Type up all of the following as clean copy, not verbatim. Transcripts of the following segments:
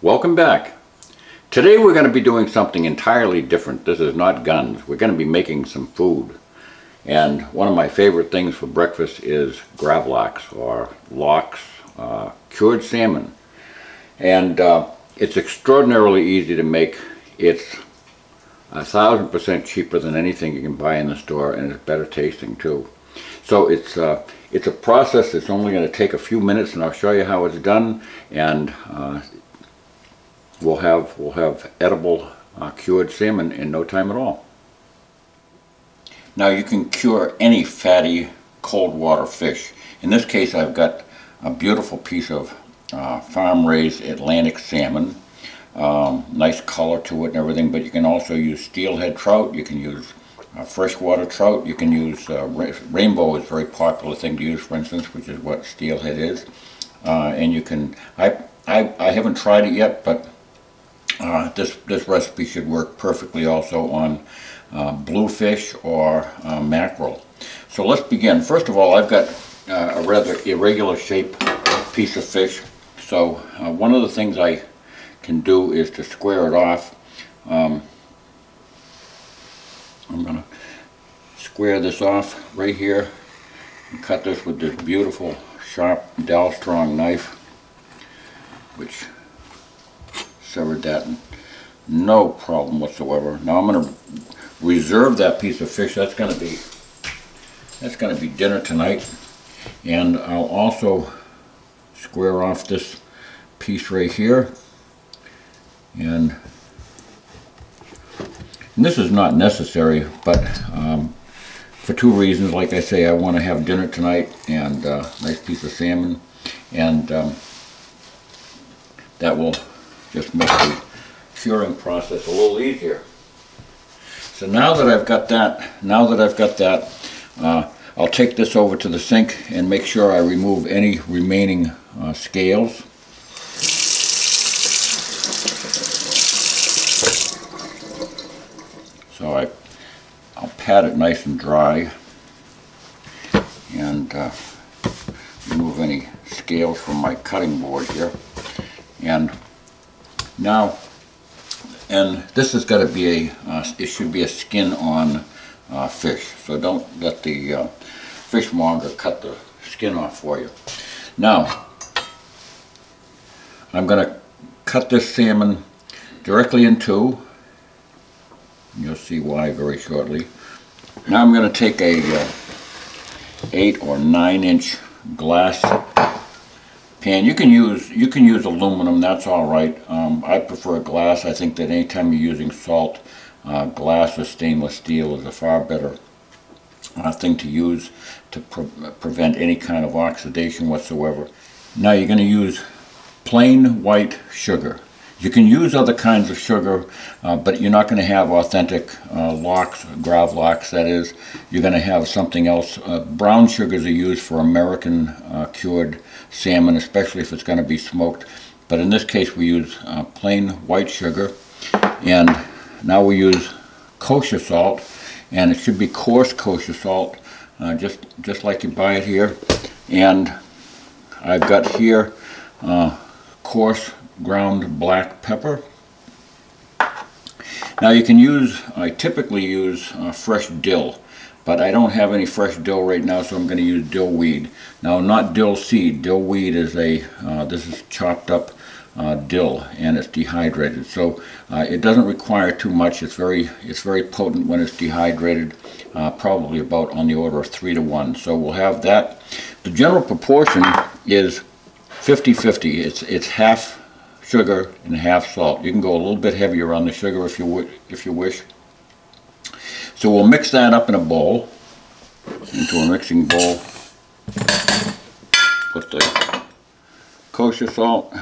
Welcome back. Today we're going to be doing something entirely different. This is not guns. We're going to be making some food. And one of my favorite things for breakfast is Gravlax or lox, cured salmon. And it's extraordinarily easy to make. It's 1,000% cheaper than anything you can buy in the store, and it's better tasting too. So it's a process that's only going to take a few minutes, and I'll show you how it's done. And we'll have edible cured salmon in no time at all. Now you can cure any fatty cold water fish. In this case I've got a beautiful piece of farm-raised Atlantic salmon. Nice color to it and everything, but you can also use steelhead trout, you can use freshwater trout, you can use rainbow is a very popular thing to use, for instance, which is what steelhead is. And you can, I haven't tried it yet, but this recipe should work perfectly also on bluefish or mackerel. So let's begin. First of all, I've got a rather irregular shaped piece of fish. So one of the things I can do is to square it off. I'm going to square this off right here and cut this with this beautiful sharp Dell Strong knife, which severed that no problem whatsoever. Now I'm going to reserve that piece of fish. That's going to be dinner tonight. And I'll also square off this piece right here. And this is not necessary, but for two reasons. Like I say, I want to have dinner tonight, and nice piece of salmon, and that will just make the curing process a little easier. So now that I've got that, I'll take this over to the sink and make sure I remove any remaining scales. So I'll pat it nice and dry and remove any scales from my cutting board here. And now, and this has got to be it should be a skin on fish. So don't let the fishmonger cut the skin off for you. Now, I'm going to cut this salmon directly in two. You'll see why very shortly. Now I'm going to take a 8 or 9 inch glass pan. You can use aluminum. That's all right. I prefer glass. I think that anytime you're using salt, glass or stainless steel is a far better thing to use to prevent any kind of oxidation whatsoever. Now you're going to use plain white sugar. You can use other kinds of sugar, but you're not going to have authentic lox, Gravlax, that is. You're going to have something else. Brown sugars are used for American cured salmon, especially if it's going to be smoked. But in this case we use plain white sugar. And now we use kosher salt, and it should be coarse kosher salt, just like you buy it here. And I've got here coarse ground black pepper. Now you can use, I typically use fresh dill, but I don't have any fresh dill right now, so I'm going to use dill weed. Now, not dill seed. Dill weed is this is chopped up dill, and it's dehydrated. So it doesn't require too much. It's very potent when it's dehydrated, probably about on the order of 3 to 1. So we'll have that. The general proportion is 50-50. It's half sugar and half salt. You can go a little bit heavier on the sugar if you wish. So we'll mix that up in a bowl, into a mixing bowl. Put the kosher salt,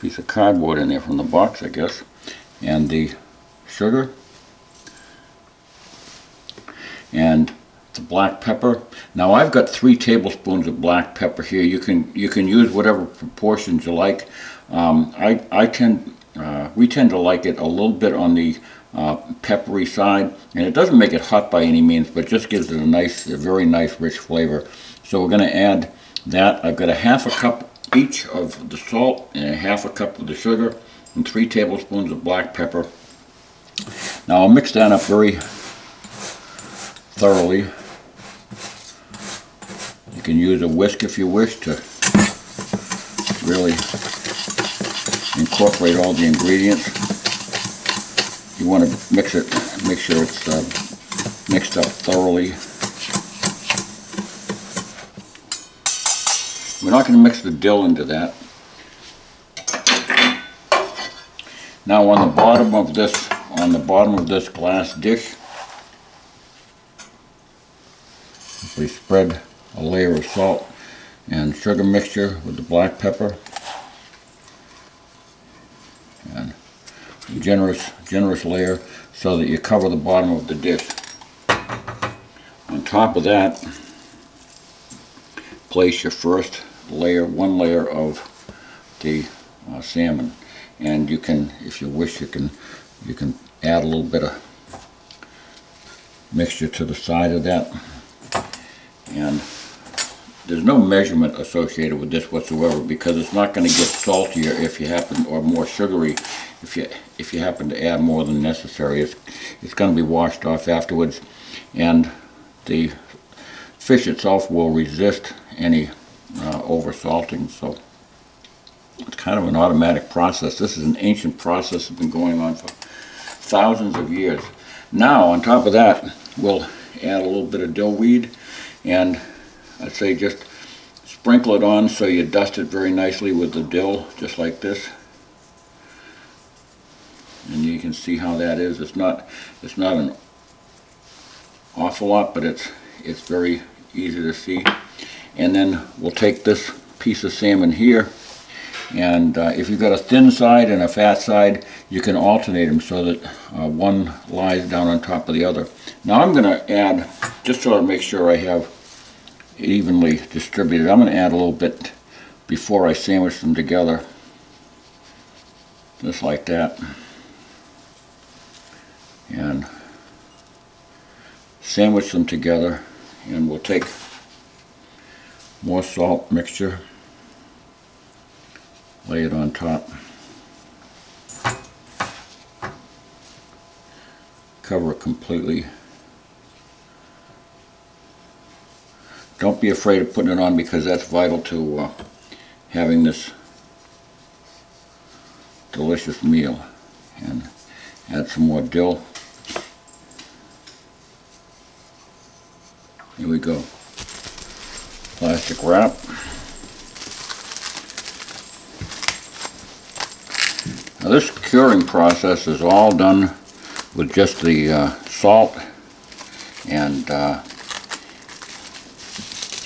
piece of cardboard in there from the box, I guess, and the sugar, and the black pepper. Now I've got 3 tablespoons of black pepper here. You can use whatever proportions you like. We tend to like it a little bit on the peppery side, and it doesn't make it hot by any means, but just gives it a very nice rich flavor. So we're going to add that. I've got a half a cup each of the salt and half a cup of the sugar and 3 tablespoons of black pepper. Now I'll mix that up very thoroughly. You can use a whisk if you wish to really incorporate all the ingredients. You want to mix it, make sure it's mixed up thoroughly. We're not going to mix the dill into that. Now on the bottom of this glass dish, we spread a layer of salt and sugar mixture with the black pepper, and a generous layer so that you cover the bottom of the dish. On top of that, place your first layer, one layer of the salmon, and you can, if you wish, you can add a little bit of mixture to the side of that. And there's no measurement associated with this whatsoever, because it's not going to get saltier if you happen, or more sugary if you happen to add more than necessary. It's going to be washed off afterwards, and the fish itself will resist any over salting. So it's kind of an automatic process. This is an ancient process that's been going on for thousands of years. Now on top of that, we'll add a little bit of dill weed, and I'd say just sprinkle it on so you dust it very nicely with the dill, just like this. And you can see how that is. It's not an awful lot, but it's very easy to see. And then we'll take this piece of salmon here, and if you've got a thin side and a fat side, you can alternate them so that one lies down on top of the other. Now I'm going to add, just so to make sure I have it evenly distributed, I'm going to add a little bit before I sandwich them together, just like that, and sandwich them together. And we'll take more salt mixture, lay it on top, cover it completely. Don't be afraid of putting it on, because that's vital to having this delicious meal. And add some more dill. Here we go. Plastic wrap. Now this curing process is all done with just the salt, and the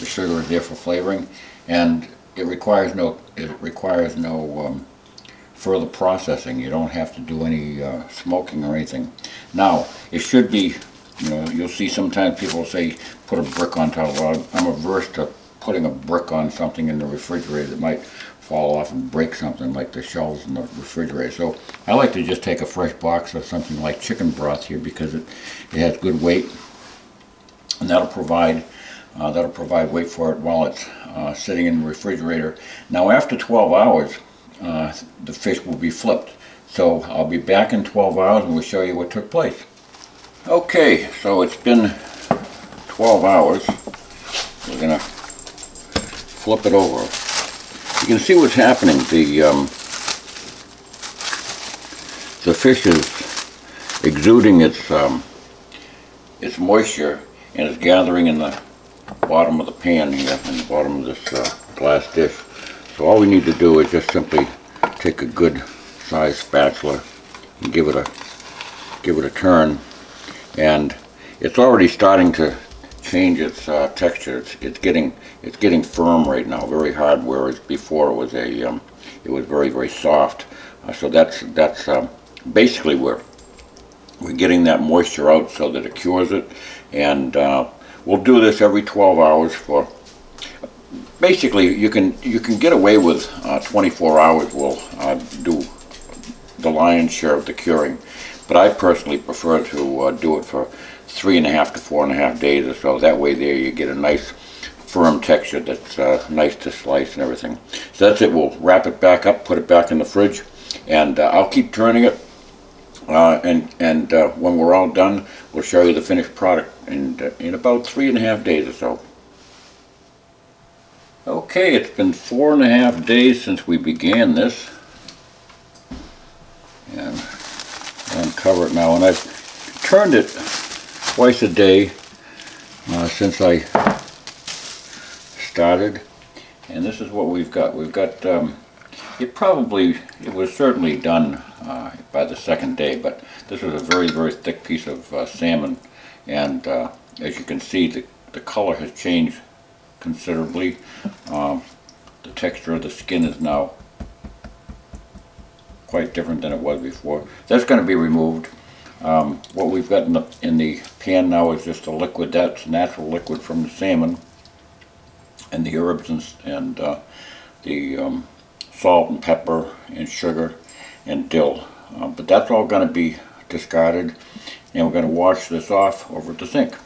sugar is there for flavoring, and it requires no further processing. You don't have to do any smoking or anything. Now it should be, you'll see sometimes people say put a brick on top. Well, I'm averse to putting a brick on something in the refrigerator that might fall off and break something, like the shelves in the refrigerator. So I like to just take a fresh box of something like chicken broth here, because it has good weight, and that'll provide weight for it while it's sitting in the refrigerator. Now after 12 hours, the fish will be flipped. So I'll be back in 12 hours and we'll show you what took place. Okay, so it's been 12 hours. We're going to flip it over. You can see what's happening. The fish is exuding its moisture, and it's gathering in the bottom of the pan here, in the bottom of this glass dish. So all we need to do is just simply take a good sized spatula and give it a turn, and it's already starting to change its texture. It's getting firm right now, very hard, whereas before it was very, very soft. So that's basically we're getting that moisture out so that it cures it, and we'll do this every 12 hours for. Basically, you can get away with 24 hours. We'll do the lion's share of the curing, but I personally prefer to do it for 3.5 to 4.5 days or so. That way, there you get a nice firm texture that's nice to slice and everything. So that's it. We'll wrap it back up, put it back in the fridge, and I'll keep turning it. When we're all done, we'll show you the finished product in about 3.5 days or so. Okay, it's been 4.5 days since we began this, and I'll uncover it now. And I've turned it twice a day since I started, and this is what we've got. We've got it was certainly done by the second day, but this is a very, very thick piece of salmon, and as you can see, the color has changed considerably. The texture of the skin is now quite different than it was before. That's going to be removed. What we've got in the pan now is just a liquid. That's natural liquid from the salmon, and the herbs and the salt and pepper and sugar and dill. But that's all going to be discarded, and we're going to wash this off over at the sink.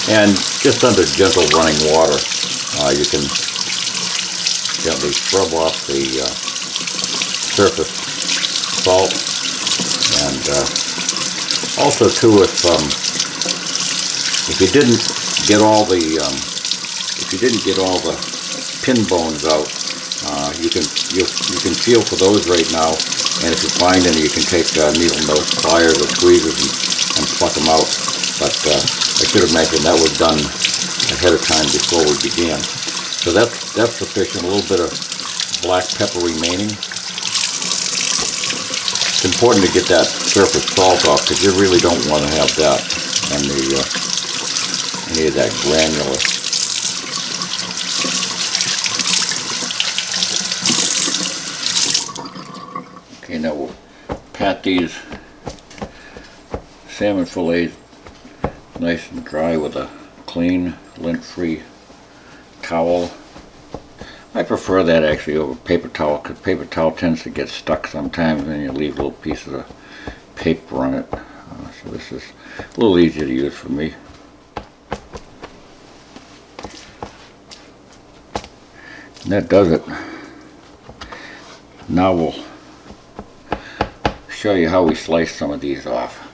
And just under gentle running water, you can gently scrub off the surface salt. And also too, if you didn't get all the pin bones out, you can feel for those right now. And if you find any, you can take needle nose pliers or tweezers and pluck them out. But I should have mentioned that was done ahead of time before we began. So that's sufficient. A little bit of black pepper remaining. It's important to get that surface salt off, because you really don't want to have that and any of that granular. Okay, now we'll pat these salmon fillets nice and dry with a clean, lint-free towel. I prefer that actually over paper towel, because paper towel tends to get stuck sometimes when you leave little pieces of paper on it. So this is a little easier to use for me. And that does it. Now we'll show you how we slice some of these off.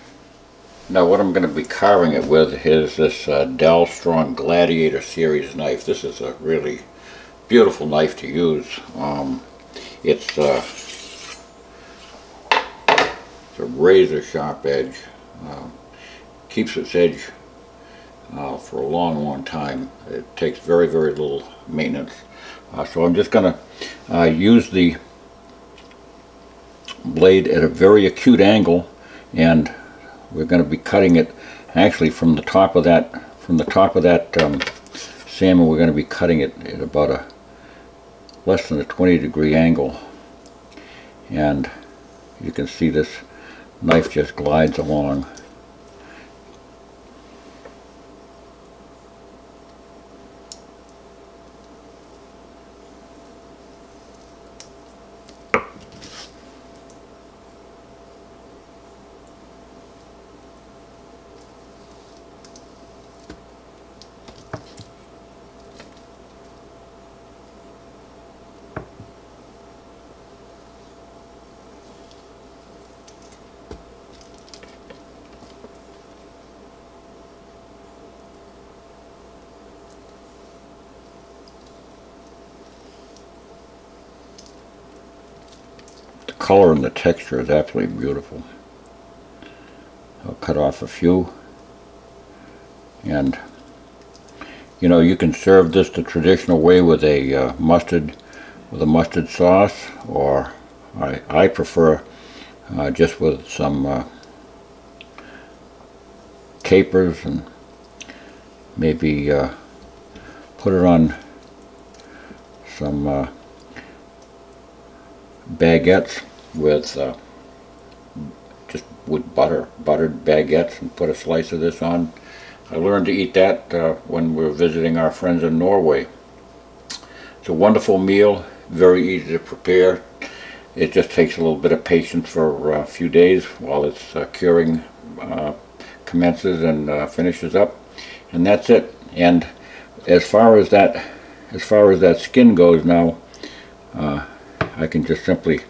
Now what I'm going to be carving it with is this Dill Strong Gladiator series knife. This is a really beautiful knife to use. It's a razor sharp edge. Keeps its edge for a long, long time. It takes very, very little maintenance. So I'm just going to use the blade at a very acute angle, and we're going to be cutting it actually from the top of that salmon. We're going to be cutting it at about a less than a 20-degree angle, and you can see this knife just glides along. Color and the texture is absolutely beautiful. I'll cut off a few, and you know, you can serve this the traditional way with a mustard sauce, or I prefer just with some capers, and maybe put it on some baguettes with just with buttered baguettes, and put a slice of this on. I learned to eat that when we were visiting our friends in Norway. It's a wonderful meal, very easy to prepare. It just takes a little bit of patience for a few days while its curing commences and finishes up, and that's it. And as far as that skin goes now, I can just simply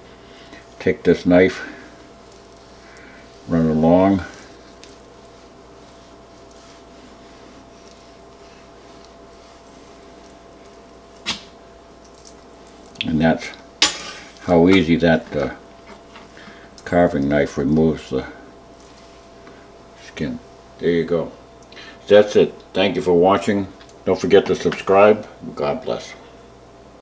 take this knife, run along, and that's how easy that carving knife removes the skin. There you go. That's it. Thank you for watching. Don't forget to subscribe. God bless.